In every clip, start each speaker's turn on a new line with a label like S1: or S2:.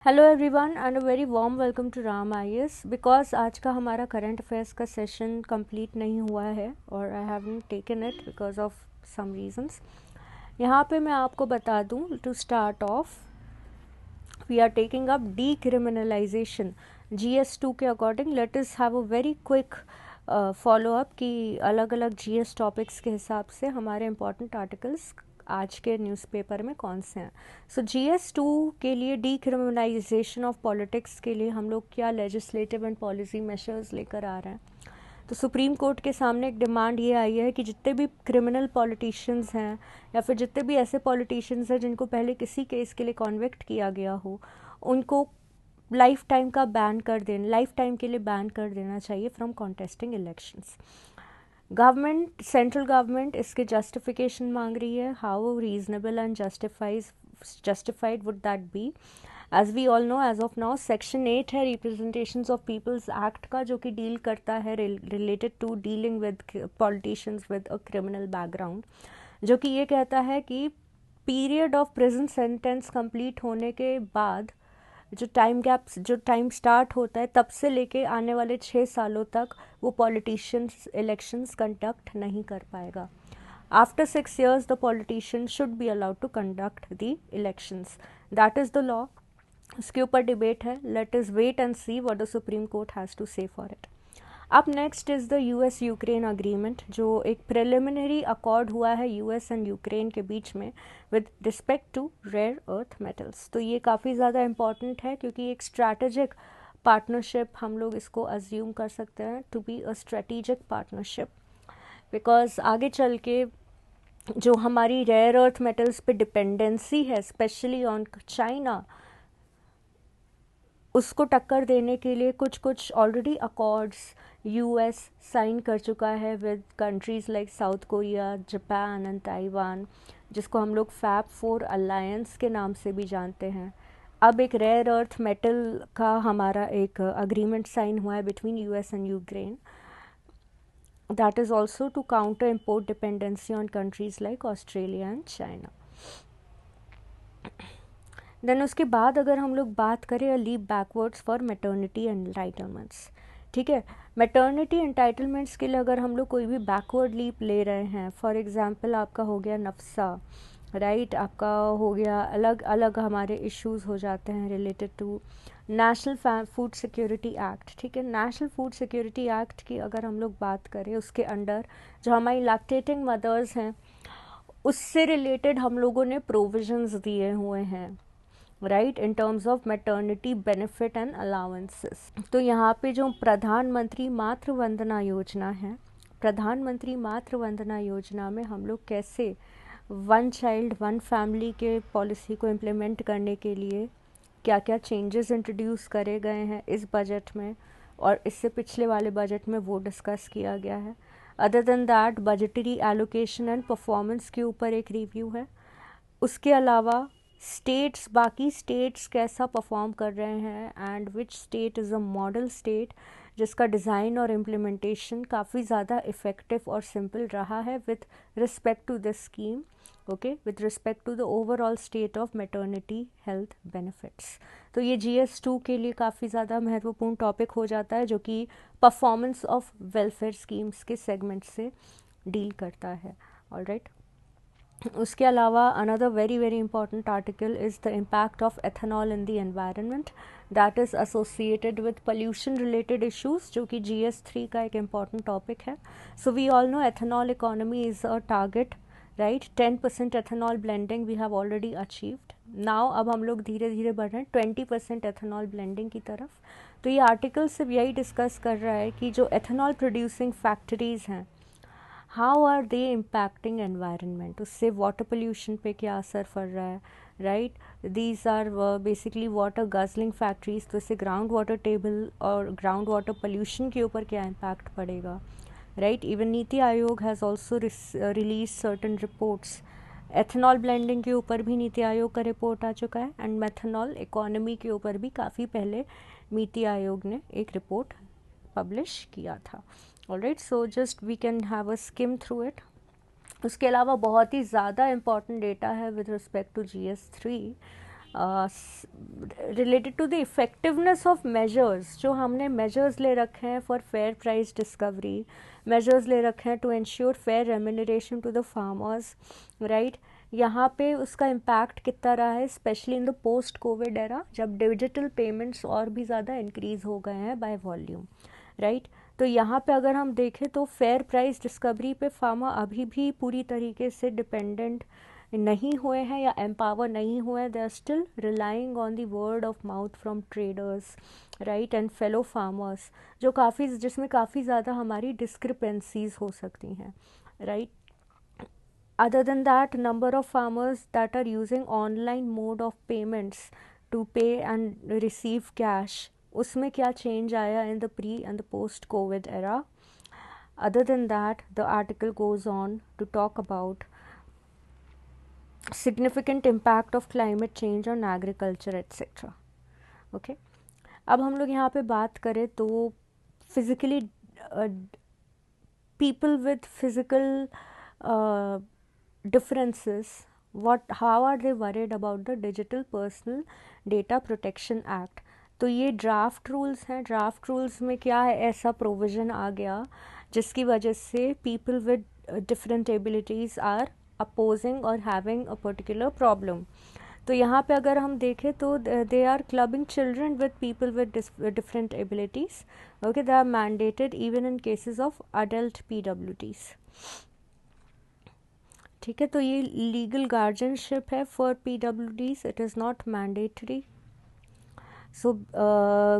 S1: Hello everyone and a very warm welcome to Ram IAS. Because आज का हमारा current affairs का सेशन कंप्लीट नहीं हुआ है और I haven't taken it because of some reasons. यहाँ पे मैं आपको बता दूँ to start off we are taking up decriminalisation GS2 के according. Let us have a very quick follow up कि अलग अलग GS टॉपिक्स के हिसाब से हमारे इम्पॉर्टेंट आर्टिकल्स आज के न्यूज़पेपर में कौन से हैं। सो GS2 के लिए डीक्रिमिनलाइजेशन ऑफ पॉलिटिक्स के लिए हम लोग क्या लेजिस्लेटिव एंड पॉलिसी मेशर्स लेकर आ रहे हैं। तो सुप्रीम कोर्ट के सामने एक डिमांड ये आई है कि जितने भी क्रिमिनल पॉलिटिशियंस हैं या फिर जितने भी ऐसे पॉलिटिशियंस हैं जिनको पहले किसी केस के लिए कॉन्विक्ट किया गया हो, उनको लाइफ टाइम का बैन कर देना, लाइफ टाइम के लिए बैन कर देना चाहिए from contesting elections. Government, central government इसके जस्टिफिकेशन मांग रही है। How reasonable and justified would that be. As we all know, as of now section 8 है रिप्रेजेंटेशंस ऑफ पीपल्स एक्ट का, जो कि डील करता है related to dealing with politicians with a criminal background, जो कि ये कहता है कि period of prison sentence complete होने के बाद जो टाइम स्टार्ट होता है तब से लेके आने वाले 6 सालों तक वो पॉलिटिशियंस इलेक्शंस कंडक्ट नहीं कर पाएगा। After 6 years the politician should be allowed to conduct the elections. That is the law. इसके ऊपर डिबेट है। Let us wait and see what the Supreme Court has to say for it. अब next is the US Ukraine agreement, जो एक preliminary accord हुआ है US and Ukraine के बीच में with respect to rare earth metals. तो ये काफ़ी ज़्यादा इम्पॉर्टेंट है क्योंकि एक स्ट्रैटेजिक पार्टनरशिप हम लोग इसको अज्यूम कर सकते हैं to be a strategic partnership, because आगे चल के जो हमारी रेयर अर्थ मेटल्स पे डिपेंडेंसी है स्पेशली ऑन चाइना, उसको टक्कर देने के लिए कुछ कुछ ऑलरेडी अकॉर्ड्स US साइन कर चुका है with countries like south Korea, Japan and Taiwan, जिसको हम लोग FAB4 अलायंस के नाम से भी जानते हैं। अब एक रेयर अर्थ मेटल का हमारा एक अग्रीमेंट साइन हुआ है between US and Ukraine, that is also to counter import dependency on countries like Australia and China. Then उसके बाद अगर हम लोग बात करें leap backwards for maternity entitlements, ठीक है। मैटर्निटी एंटाइटलमेंट्स के लिए अगर हम लोग कोई भी बैकवर्ड लीप ले रहे हैं, फॉर एग्जांपल आपका हो गया नफ्सा, राइट, आपका हो गया अलग अलग हमारे इश्यूज हो जाते हैं related to national food security act, ठीक है। नेशनल फूड सिक्योरिटी एक्ट की अगर हम लोग बात करें, उसके अंडर जो हमारी लैक्टेटिंग मदर्स हैं उससे रिलेटेड हम लोगों ने प्रोविजंस दिए हुए हैं, right, in terms of maternity benefit and allowances. तो यहाँ पे जो प्रधानमंत्री मातृ वंदना योजना है, प्रधानमंत्री मातृ वंदना योजना में हम लोग कैसे वन चाइल्ड वन फैमिली के पॉलिसी को इम्प्लीमेंट करने के लिए क्या क्या चेंजेस इंट्रोड्यूस करे गए हैं इस बजट में, और इससे पिछले वाले बजट में वो डिस्कस किया गया है। Other than that budgetary allocation and performance के ऊपर एक रिव्यू है। उसके अलावा स्टेट्स, बाकी स्टेट्स कैसा परफॉर्म कर रहे हैं and which state is a model state जिसका डिज़ाइन और इम्प्लीमेंटेशन काफ़ी ज़्यादा इफ़ेक्टिव और सिंपल रहा है with respect to this scheme, okay, with respect to the overall state of maternity health benefits. तो ये GS2 के लिए काफ़ी ज़्यादा महत्वपूर्ण टॉपिक हो जाता है, जो कि परफॉर्मेंस ऑफ वेलफेयर स्कीम्स के सेगमेंट से डील करता है। ऑलराइट, उसके अलावा another very very important article is the impact of ethanol in the environment, that is associated with pollution related issues, जो कि GS3 का एक इम्पॉर्टेंट टॉपिक है। So we all know ethanol economy is a target, right. 10% ethanol blending we have already achieved. Now अब हम लोग धीरे धीरे बढ़ रहे हैं 20% एथेनॉल ब्लेंडिंग की तरफ। तो ये आर्टिकल सिर्फ यही डिस्कस कर रहा है कि जो एथेनॉल प्रोड्यूसिंग फैक्ट्रीज़ हैं, how are they impacting environment, उससे वाटर पोल्यूशन पे क्या असर पड़ रहा है, right. These are basically water guzzling factories, तो इससे ग्राउंड वाटर टेबल और ग्राउंड वाटर पोल्यूशन के ऊपर क्या इम्पैक्ट पड़ेगा, right. Even NITI Aayog has also release certain reports. Ethanol blending के ऊपर भी नीति आयोग का रिपोर्ट आ चुका है एंड मेथनॉल इकोनॉमी के ऊपर भी काफ़ी पहले नीति आयोग ने एक रिपोर्ट पब्लिश किया था। Alright, so just we can have a skim through it. उसके अलावा बहुत ही ज़्यादा इम्पॉर्टेंट डेटा है with respect to GS3, related to the effectiveness of measures, जो हमने मेजर्स ले रखे हैं for fair price discovery, measures ले रखे हैं to ensure fair remuneration to the farmers, right. यहाँ पे उसका इम्पैक्ट कितना रहा है, specially in the post covid era, जब डिजिटल पेमेंट्स और भी ज़्यादा इंक्रीज़ हो गए हैं बाय वॉल्यूम, राइट। तो यहाँ पे अगर हम देखें तो फेयर प्राइस डिस्कवरी पे फार्मर अभी भी पूरी तरीके से डिपेंडेंट नहीं हुए हैं या एम्पावर नहीं हुए हैं, they are still relying on the word of mouth from traders, right, and fellow farmers, जो काफ़ी, जिसमें काफ़ी ज़्यादा हमारी डिस्क्रिपेंसीज हो सकती हैं, right. Other than that, number of farmers that are using online mode of payments to pay and receive cash, उसमें क्या change आया in the pre and the post COVID era. Other than that, the article goes on to talk about significant impact of climate change on agriculture etc. Okay, अब हम लोग यहाँ पे बात करें तो physically people with physical differences, how are they worried about the digital personal data protection act. तो ये ड्राफ्ट रूल्स हैं, ड्राफ्ट रूल्स में क्या है, ऐसा प्रोविज़न आ गया जिसकी वजह से people with different abilities are opposing और हैविंग अ पर्टिकुलर प्रॉब्लम. तो यहाँ पे अगर हम देखें तो they are clubbing children with people with different abilities. Okay, they are mandated even in cases of adult PWDs. ठीक है, तो ये लीगल गार्जियनशिप है for PWDs, it is not mandatory. So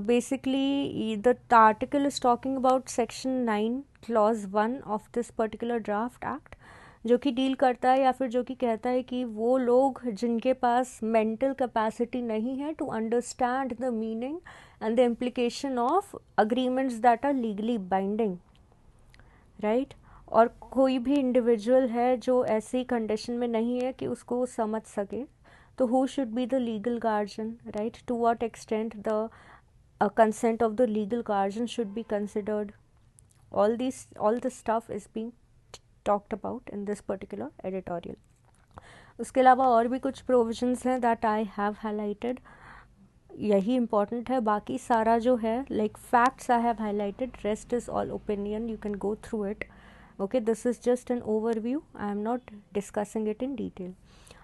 S1: basically the article is talking about section 9 clause 1 of this particular draft act, जो कि deal करता है या फिर जो कि कहता है कि वो लोग जिनके पास मेंटल कैपेसिटी नहीं है to understand the meaning and the implication of agreements that are legally binding, right, और कोई भी इंडिविजुअल है जो ऐसी कंडीशन में नहीं है कि उसको समझ सके, तो who should be the legal guardian, right? To what extent the consent of the legal guardian should be considered. All this stuff is being talked about in this particular editorial. उसके अलावा और भी कुछ provisions हैं that I have highlighted. यही important है, बाकी सारा जो है like facts I have highlighted, rest is all opinion, you can go through it. Okay, this is just an overview, I am not discussing it in detail.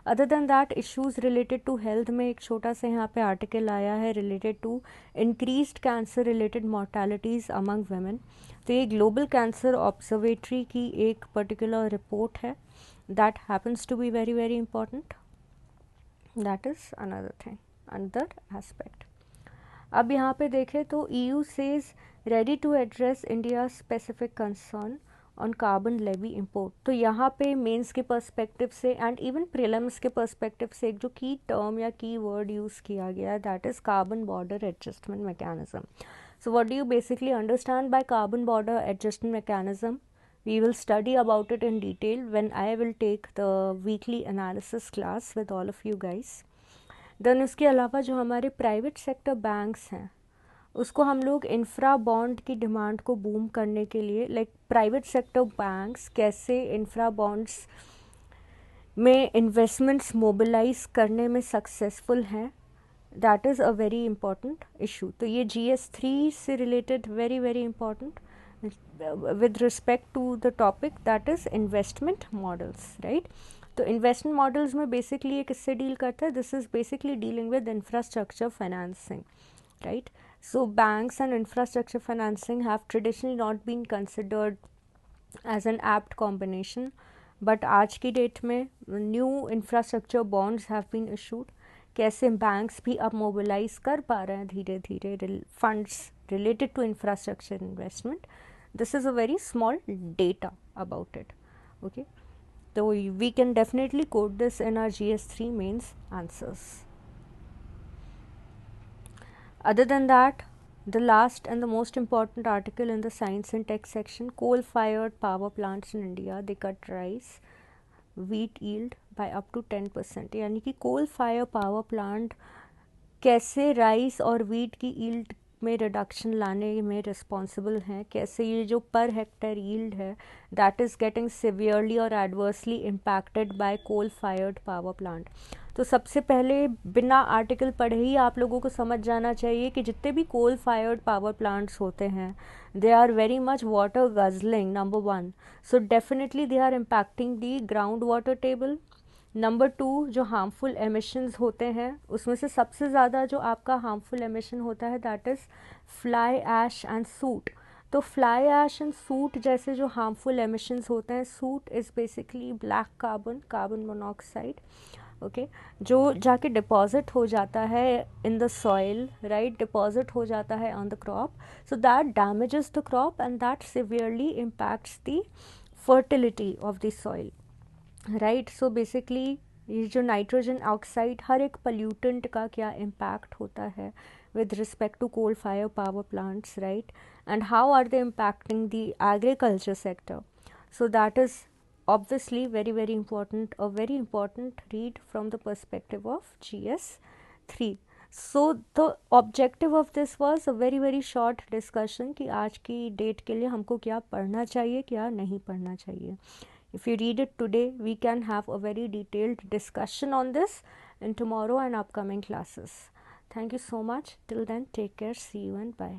S1: Other than that issues related to health में एक छोटा सा यहाँ पे article आया है related to increased cancer related mortalities among women. तो ये ग्लोबल कैंसर ऑब्जर्वेटरी की एक पर्टिकुलर रिपोर्ट है that happens to be very very important. That is another thing, another aspect. अब यहाँ पे देखें तो EU says ready to address India specific concern on carbon levy import. तो यहाँ पे मेंस के पर्सपेक्टिव से एंड इवन प्रीलिम्स के पर्सपेक्टिव से एक जो की टर्म या की वर्ड यूज़ किया गया है that is carbon border adjustment mechanism. So what do you basically understand by carbon border adjustment mechanism? We will study about it in detail when I will take the weekly analysis class with all of you guys. Then उसके अलावा जो हमारे private sector banks हैं उसको हम लोग infra bond की demand को बूम करने के लिए लाइक प्राइवेट सेक्टर बैंक्स कैसे इंफ्रा बॉन्ड्स में इन्वेस्टमेंट्स मोबिलाइज करने में सक्सेसफुल हैं, that is a very important issue. तो ये GS3 से related very very important with respect to the topic that is investment models, right. तो इन्वेस्टमेंट मॉडल्स में बेसिकली ये किससे डील करता है? This is basically dealing with infrastructure financing, right? So banks and infrastructure financing have traditionally not been considered as an apt combination, but आज की date में new infrastructure bonds have been issued. कैसे banks भी अब mobilize कर पा रहे हैं धीरे धीरे funds related to infrastructure investment. This is a very small data about it. Okay, so we can definitely quote this in our GS3 mains answers. Other than that, the last and the most important article in the science and tech section, coal-fired power plants in India, they cut rice, wheat yield by up to 10%. यानी कि coal-fired power plant कैसे rice और wheat की yield में reduction लाने में responsible हैं, कैसे ये जो पर हेक्टेयर यील्ड है दैट इज़ गेटिंग सिवियरली और adversely impacted by coal fired power plant. तो सबसे पहले बिना आर्टिकल पढ़े ही आप लोगों को समझ जाना चाहिए कि जितने भी कोल फायर्ड पावर प्लांट्स होते हैं, they are very much water guzzling, number one. So definitely they are impacting the ground water table. Number two, जो हार्मफुल एमिशंस होते हैं उसमें से सबसे ज़्यादा जो आपका हार्मफुल एमिशन होता है that is fly ash and soot. तो फ्लाई ऐश एंड सूट जैसे जो हार्मफुल एमिशंस होते हैं, soot is basically black carbon, carbon monoxide, okay, जो जाके डिपॉजिट हो जाता है in the soil, right, deposit हो जाता है on the crop. So that damages the crop and that severely impacts the fertility of the soil, right. So basically ये जो नाइट्रोजन ऑक्साइड, हर एक पल्यूटेंट का क्या इम्पैक्ट होता है with respect to coal fire power plants, right? And how are they impacting the agriculture sector? So that is obviously very very important, a very important read from the perspective of GS3. So the objective of this was a very very short discussion कि आज की date के लिए हमको क्या पढ़ना चाहिए, क्या नहीं पढ़ना चाहिए. If you read it today, we can have a very detailed discussion on this in tomorrow and upcoming classes. Thank you so much. Till then, take care. See you and bye.